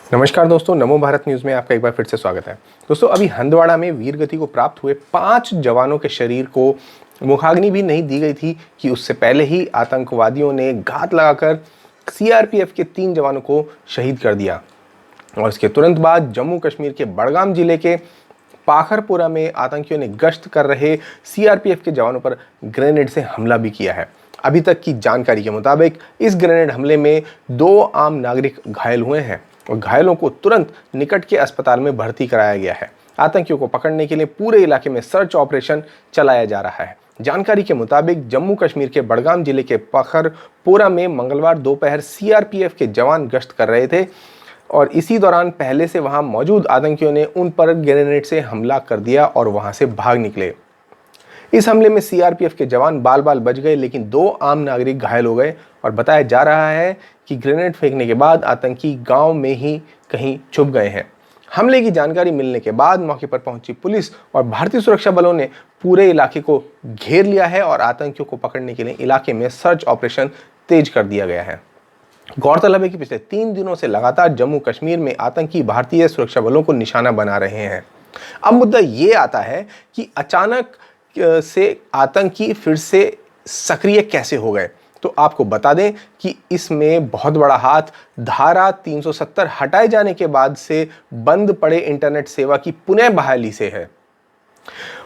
नमस्कार दोस्तों, नमो भारत न्यूज़ में आपका एक बार फिर से स्वागत है। दोस्तों, अभी हंदवाड़ा में वीरगति को प्राप्त हुए 5 जवानों के शरीर को मुखाग्नि भी नहीं दी गई थी कि उससे पहले ही आतंकवादियों ने घात लगाकर सीआरपीएफ के 3 जवानों को शहीद कर दिया। और इसके तुरंत बाद जम्मू कश्मीर के बड़गाम जिले के पाखरपुरा में आतंकियों ने गश्त कर रहे सीआरपीएफ के जवानों पर ग्रेनेड से हमला भी किया है। अभी तक की जानकारी के मुताबिक इस ग्रेनेड हमले में 2 आम नागरिक घायल हुए हैं और घायलों को तुरंत निकट के अस्पताल में भर्ती कराया गया है। आतंकियों को पकड़ने के लिए पूरे इलाके में सर्च ऑपरेशन चलाया जा रहा है। जानकारी के मुताबिक जम्मू कश्मीर के बड़गाम जिले के पाखरपुरा में मंगलवार दोपहर सीआरपीएफ के जवान गश्त कर रहे थे और इसी दौरान पहले से वहां मौजूद आतंकियों ने उन पर ग्रेनेड से हमला कर दिया और वहां से भाग निकले। इस हमले में सीआरपीएफ के जवान बाल बाल बच गए, लेकिन 2 आम नागरिक घायल हो गए और बताया जा रहा है कि ग्रेनेड फेंकने के बाद आतंकी गांव में ही कहीं छुप गए हैं। हमले की जानकारी मिलने के बाद मौके पर पहुंची पुलिस और भारतीय सुरक्षा बलों ने पूरे इलाके को घेर लिया है और आतंकियों को पकड़ने के लिए इलाके में सर्च ऑपरेशन तेज कर दिया गया है। गौरतलब है कि पिछले 3 दिनों से लगातार जम्मू कश्मीर में आतंकी भारतीय सुरक्षा बलों को निशाना बना रहे हैं। अब मुद्दा ये आता है कि अचानक से आतंकी फिर से सक्रिय कैसे हो गए। तो आपको बता दें कि इसमें बहुत बड़ा हाथ धारा 370 हटाए जाने के बाद से बंद पड़े इंटरनेट सेवा की पुनः बहाली से है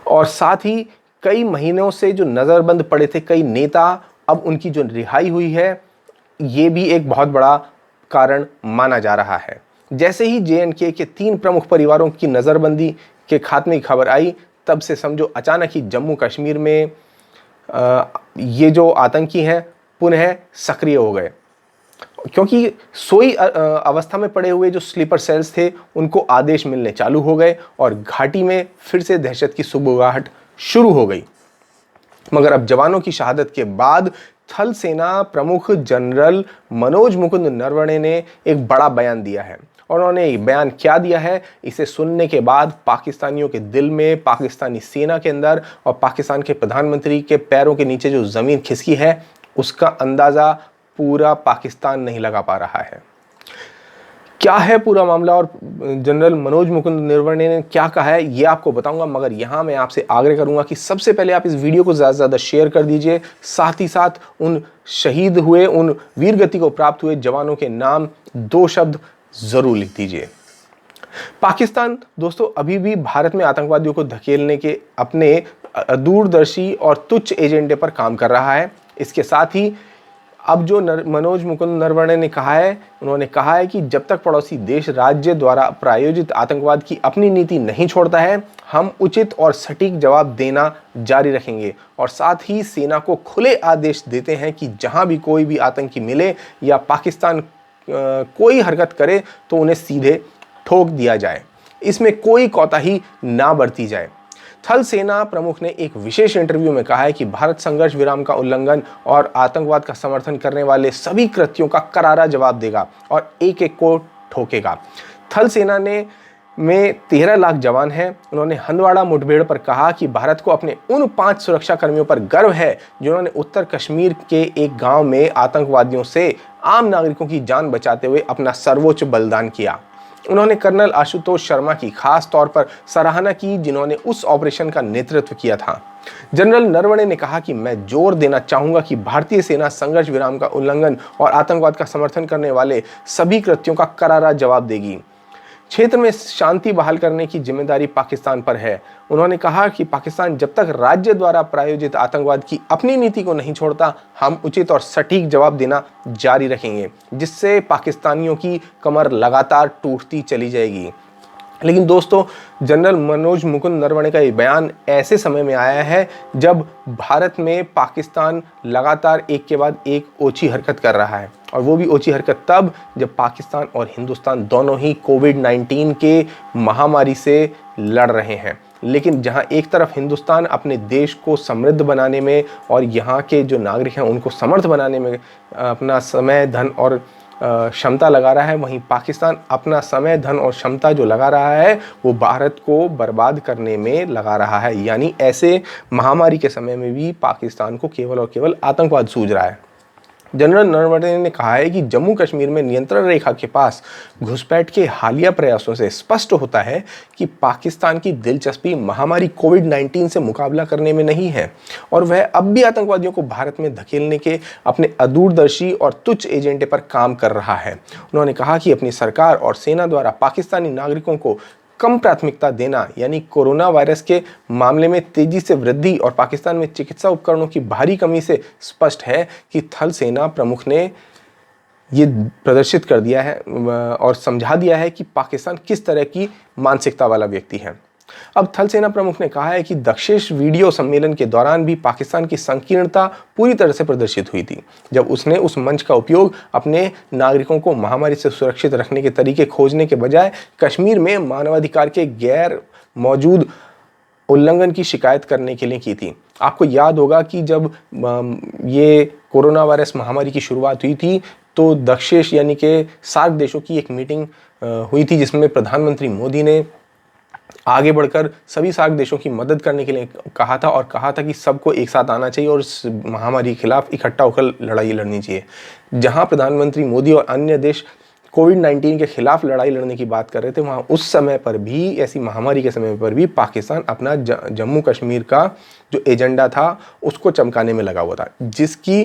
और साथ ही कई महीनों से जो नजरबंद पड़े थे कई नेता, अब उनकी जो रिहाई हुई है, ये भी एक बहुत बड़ा कारण माना जा रहा है। जैसे ही जेएनके के 3 प्रमुख परिवारों की नजरबंदी के खात्मे की खबर आई, तब से समझो अचानक ही जम्मू कश्मीर में ये जो आतंकी हैं पुनः सक्रिय हो गए, क्योंकि सोई अवस्था में पड़े हुए जो स्लीपर सेल्स थे उनको आदेश मिलने चालू हो गए और घाटी में फिर से दहशत की सुगबुगाहट शुरू हो गई। मगर अब जवानों की शहादत के बाद थल सेना प्रमुख जनरल मनोज मुकुंद नरवणे ने एक बड़ा बयान दिया है और उन्होंने ये बयान क्या दिया है, इसे सुनने के बाद पाकिस्तानियों के दिल में, पाकिस्तानी सेना के अंदर और पाकिस्तान के प्रधानमंत्री के पैरों के नीचे जो ज़मीन खिसकी है, उसका अंदाज़ा पूरा पाकिस्तान नहीं लगा पा रहा है। क्या है पूरा मामला और जनरल मनोज मुकुंद नरवणे ने क्या कहा है, ये आपको बताऊंगा। मगर यहाँ मैं आपसे आग्रह करूंगा कि सबसे पहले आप इस वीडियो को ज़्यादा से ज़्यादा शेयर कर दीजिए। साथ ही साथ उन शहीद हुए, उन वीरगति को प्राप्त हुए जवानों के नाम 2 शब्द जरूर लिख दीजिए। पाकिस्तान दोस्तों अभी भी भारत में आतंकवादियों को धकेलने के अपने दूरदर्शी और तुच्छ एजेंडे पर काम कर रहा है। इसके साथ ही अब जो मनोज मुकुंद नरवणे ने कहा है, उन्होंने कहा है कि जब तक पड़ोसी देश राज्य द्वारा प्रायोजित आतंकवाद की अपनी नीति नहीं छोड़ता है, हम उचित और सटीक जवाब देना जारी रखेंगे और साथ ही सेना को खुले आदेश देते हैं कि जहां भी कोई भी आतंकी मिले या पाकिस्तान कोई हरकत करे तो उन्हें सीधे ठोक दिया जाए, इसमें कोई कोताही ना बरती जाए। थल सेना प्रमुख ने एक विशेष इंटरव्यू में कहा है कि भारत संघर्ष विराम का उल्लंघन और आतंकवाद का समर्थन करने वाले सभी कृत्यों का करारा जवाब देगा और एक एक को ठोकेगा। थल सेना में 13 लाख जवान हैं। उन्होंने हंदवाड़ा मुठभेड़ पर कहा कि भारत को अपने उन 5 सुरक्षा कर्मियों पर गर्व है जिन्होंने उत्तर कश्मीर के एक गांव में आतंकवादियों से आम नागरिकों की जान बचाते हुए अपना सर्वोच्च बलिदान किया। उन्होंने कर्नल आशुतोष शर्मा की खास तौर पर सराहना की जिन्होंने उस ऑपरेशन का नेतृत्व किया था। जनरल नरवणे ने कहा कि मैं जोर देना चाहूंगा कि भारतीय सेना संघर्ष विराम का उल्लंघन और आतंकवाद का समर्थन करने वाले सभी कृत्यों का करारा जवाब देगी। क्षेत्र में शांति बहाल करने की जिम्मेदारी पाकिस्तान पर है। उन्होंने कहा कि पाकिस्तान जब तक राज्य द्वारा प्रायोजित आतंकवाद की अपनी नीति को नहीं छोड़ता, हम उचित और सटीक जवाब देना जारी रखेंगे, जिससे पाकिस्तानियों की कमर लगातार टूटती चली जाएगी। लेकिन दोस्तों, जनरल मनोज मुकुंद नरवणे का ये बयान ऐसे समय में आया है जब भारत में पाकिस्तान लगातार एक के बाद एक ओछी हरकत कर रहा है और वो भी ओछी हरकत तब जब पाकिस्तान और हिंदुस्तान दोनों ही कोविड-19 के महामारी से लड़ रहे हैं। लेकिन जहां एक तरफ हिंदुस्तान अपने देश को समृद्ध बनाने में और यहाँ के जो नागरिक हैं उनको समर्थ बनाने में अपना समय, धन और क्षमता लगा रहा है, वहीं पाकिस्तान अपना समय, धन और क्षमता जो लगा रहा है वो भारत को बर्बाद करने में लगा रहा है। यानी ऐसे महामारी के समय में भी पाकिस्तान को केवल और केवल आतंकवाद सूझ रहा है। जनरल नरवणे ने कहा है कि जम्मू कश्मीर में नियंत्रण रेखा के पास घुसपैठ के हालिया प्रयासों से स्पष्ट होता है कि पाकिस्तान की दिलचस्पी महामारी कोविड-19 से मुकाबला करने में नहीं है और वह अब भी आतंकवादियों को भारत में धकेलने के अपने अदूरदर्शी और तुच्छ एजेंडे पर काम कर रहा है। उन्होंने कहा कि अपनी सरकार और सेना द्वारा पाकिस्तानी नागरिकों को कम प्राथमिकता देना, यानी कोरोना वायरस के मामले में तेजी से वृद्धि और पाकिस्तान में चिकित्सा उपकरणों की भारी कमी से स्पष्ट है कि थल सेना प्रमुख ने ये प्रदर्शित कर दिया है और समझा दिया है कि पाकिस्तान किस तरह की मानसिकता वाला व्यक्ति है। अब थल सेना प्रमुख ने कहा है कि दक्षेश वीडियो सम्मेलन के दौरान भी पाकिस्तान की संकीर्णता पूरी तरह से प्रदर्शित हुई थी, जब उसने उस मंच का उपयोग अपने नागरिकों को महामारी से सुरक्षित रखने के तरीके खोजने के बजाय कश्मीर में मानवाधिकार के गैर मौजूद उल्लंघन की शिकायत करने के लिए की थी। आपको याद होगा कि जब ये कोरोना वायरस महामारी की शुरुआत हुई थी तो दक्षेश यानी कि सार्क देशों की एक मीटिंग हुई थी, जिसमें प्रधानमंत्री मोदी ने आगे बढ़कर सभी सार्क देशों की मदद करने के लिए कहा था और कहा था कि सबको एक साथ आना चाहिए और इस महामारी के खिलाफ इकट्ठा होकर लड़ाई लड़नी चाहिए। जहां प्रधानमंत्री मोदी और अन्य देश कोविड-19 के खिलाफ लड़ाई लड़ने की बात कर रहे थे, वहां उस समय पर भी, ऐसी महामारी के समय पर भी पाकिस्तान अपना जम्मू कश्मीर का जो एजेंडा था उसको चमकाने में लगा हुआ था, जिसकी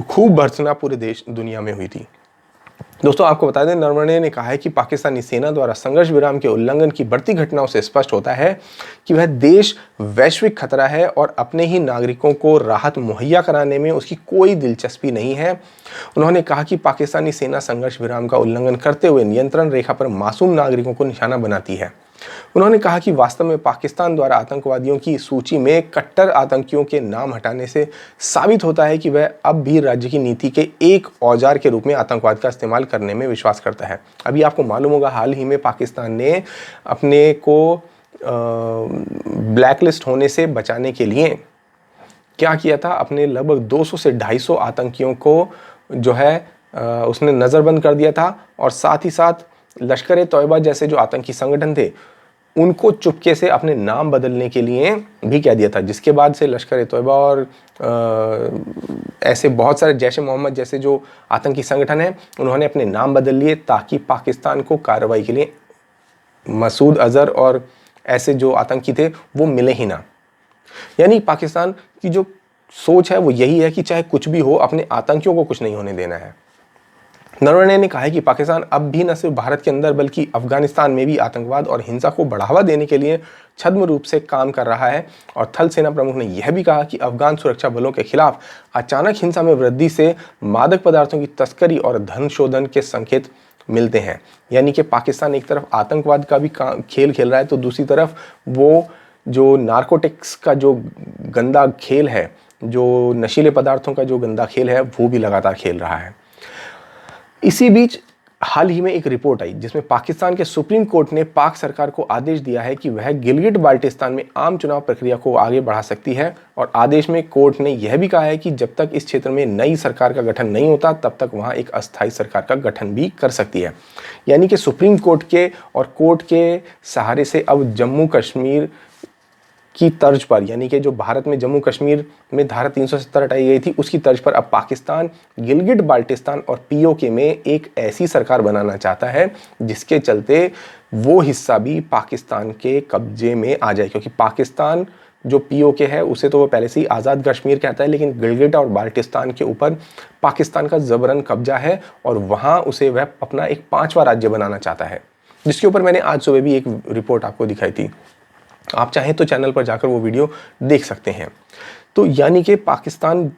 खूब भर्त्सना पूरे देश दुनिया में हुई थी। दोस्तों, आपको बता दें, नरवणे ने कहा है कि पाकिस्तानी सेना द्वारा संघर्ष विराम के उल्लंघन की बढ़ती घटनाओं से स्पष्ट होता है कि वह देश वैश्विक खतरा है और अपने ही नागरिकों को राहत मुहैया कराने में उसकी कोई दिलचस्पी नहीं है। उन्होंने कहा कि पाकिस्तानी सेना संघर्ष विराम का उल्लंघन करते हुए नियंत्रण रेखा पर मासूम नागरिकों को निशाना बनाती है। उन्होंने कहा कि वास्तव में पाकिस्तान द्वारा आतंकवादियों की सूची में कट्टर आतंकियों के नाम हटाने से साबित होता है कि वह अब भी राज्य की नीति के एक औजार के रूप में आतंकवाद का इस्तेमाल करने में विश्वास करता है। अभी आपको मालूम होगा, हाल ही में पाकिस्तान ने अपने को ब्लैकलिस्ट होने से बचाने के लिए क्या किया था, अपने लगभग 200 से 250 आतंकियों को जो है उसने नज़रबंद कर दिया था और साथ ही साथ लश्कर-ए-तौयबा जैसे जो आतंकी संगठन थे उनको चुपके से अपने नाम बदलने के लिए भी कह दिया था, जिसके बाद से लश्कर-ए-तौयबा और ऐसे बहुत सारे जैश-ए-मोहम्मद जैसे जो आतंकी संगठन हैं उन्होंने अपने नाम बदल लिए ताकि पाकिस्तान को कार्रवाई के लिए मसूद अजहर और ऐसे जो आतंकी थे वो मिले ही ना। यानी पाकिस्तान की जो सोच है वो यही है कि चाहे कुछ भी हो, अपने आतंकियों को कुछ नहीं होने देना है। नरवणे ने कहा है कि पाकिस्तान अब भी न सिर्फ भारत के अंदर बल्कि अफगानिस्तान में भी आतंकवाद और हिंसा को बढ़ावा देने के लिए छद्म रूप से काम कर रहा है और थल सेना प्रमुख ने यह भी कहा कि अफगान सुरक्षा बलों के खिलाफ अचानक हिंसा में वृद्धि से मादक पदार्थों की तस्करी और धन शोधन के संकेत मिलते हैं। यानी कि पाकिस्तान एक तरफ आतंकवाद का भी खेल खेल रहा है तो दूसरी तरफ वो जो नार्कोटिक्स का जो गंदा खेल है, जो नशीले पदार्थों का जो गंदा खेल है, वो भी लगातार खेल रहा है। इसी बीच हाल ही में एक रिपोर्ट आई जिसमें पाकिस्तान के सुप्रीम कोर्ट ने पाक सरकार को आदेश दिया है कि वह गिलगिट बाल्टिस्तान में आम चुनाव प्रक्रिया को आगे बढ़ा सकती है और आदेश में कोर्ट ने यह भी कहा है कि जब तक इस क्षेत्र में नई सरकार का गठन नहीं होता तब तक वहां एक अस्थायी सरकार का गठन भी कर सकती है। यानी कि सुप्रीम कोर्ट के और कोर्ट के सहारे से अब जम्मू कश्मीर की तर्ज पर, यानी कि जो भारत में जम्मू कश्मीर में धारा 370 हटाई गई थी उसकी तर्ज पर अब पाकिस्तान गिलगिट बाल्टिस्तान और पीओके में एक ऐसी सरकार बनाना चाहता है जिसके चलते वो हिस्सा भी पाकिस्तान के कब्जे में आ जाए, क्योंकि पाकिस्तान जो पीओके है उसे तो वो पहले से ही आज़ाद कश्मीर कहता है, लेकिन गिलगिट और बाल्टिस्तान के ऊपर पाकिस्तान का ज़बरन कब्जा है और वहाँ उसे वह अपना एक 5वां राज्य बनाना चाहता है, जिसके ऊपर मैंने आज सुबह भी एक रिपोर्ट आपको दिखाई थी। आप चाहें तो चैनल पर जाकर वो वीडियो देख सकते हैं। तो यानी कि पाकिस्तान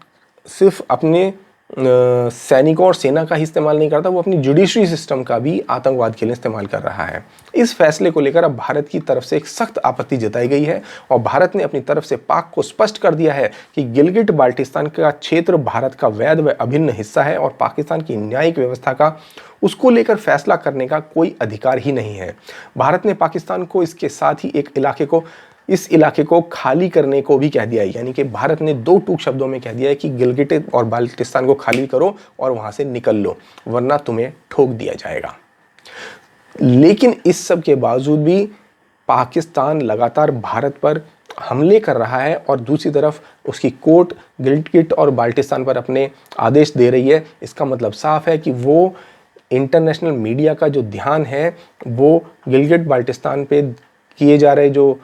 सिर्फ अपने सैनिकों और सेना का ही इस्तेमाल नहीं करता, वो अपनी जुडिशरी सिस्टम का भी आतंकवाद के लिए इस्तेमाल कर रहा है। इस फैसले को लेकर अब भारत की तरफ से एक सख्त आपत्ति जताई गई है और भारत ने अपनी तरफ से पाक को स्पष्ट कर दिया है कि गिलगिट बाल्टिस्तान का क्षेत्र भारत का वैध व अभिन्न हिस्सा है और पाकिस्तान की न्यायिक व्यवस्था का उसको लेकर फैसला करने का कोई अधिकार ही नहीं है। भारत ने पाकिस्तान को इसके साथ ही इस इलाके को खाली करने को भी कह दिया है, यानी कि भारत ने 2 टूक शब्दों में कह दिया है कि गिलगिट और बाल्टिस्तान को खाली करो और वहां से निकल लो, वरना तुम्हें ठोक दिया जाएगा। लेकिन इस सब के बावजूद भी पाकिस्तान लगातार भारत पर हमले कर रहा है और दूसरी तरफ उसकी कोर्ट गिलगिट और बाल्टिस्तान पर अपने आदेश दे रही है, इसका मतलब साफ है कि वो इंटरनेशनल मीडिया का जो ध्यान है वो गिलगिट बाल्टिस्तान पे किए जा रहे जो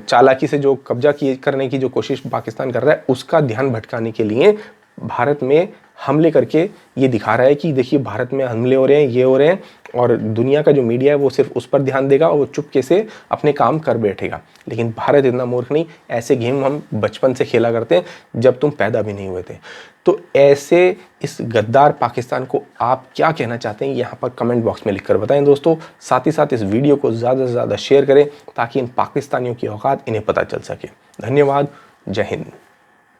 चालाकी से जो कब्जा करने की जो कोशिश पाकिस्तान कर रहा है उसका ध्यान भटकाने के लिए भारत में हमले करके ये दिखा रहा है कि देखिए भारत में हमले हो रहे हैं, ये हो रहे हैं, और दुनिया का जो मीडिया है वो सिर्फ उस पर ध्यान देगा और वो चुपके से अपने काम कर बैठेगा। लेकिन भारत इतना मूर्ख नहीं, ऐसे गेम हम बचपन से खेला करते हैं जब तुम पैदा भी नहीं हुए थे। तो ऐसे इस गद्दार पाकिस्तान को आप क्या कहना चाहते हैं यहाँ पर कमेंट बॉक्स में लिखकर बताएं दोस्तों। साथ ही साथ इस वीडियो को ज़्यादा से ज़्यादा शेयर करें ताकि इन पाकिस्तानियों की औकात इन्हें पता चल सके। धन्यवाद। जय हिंद।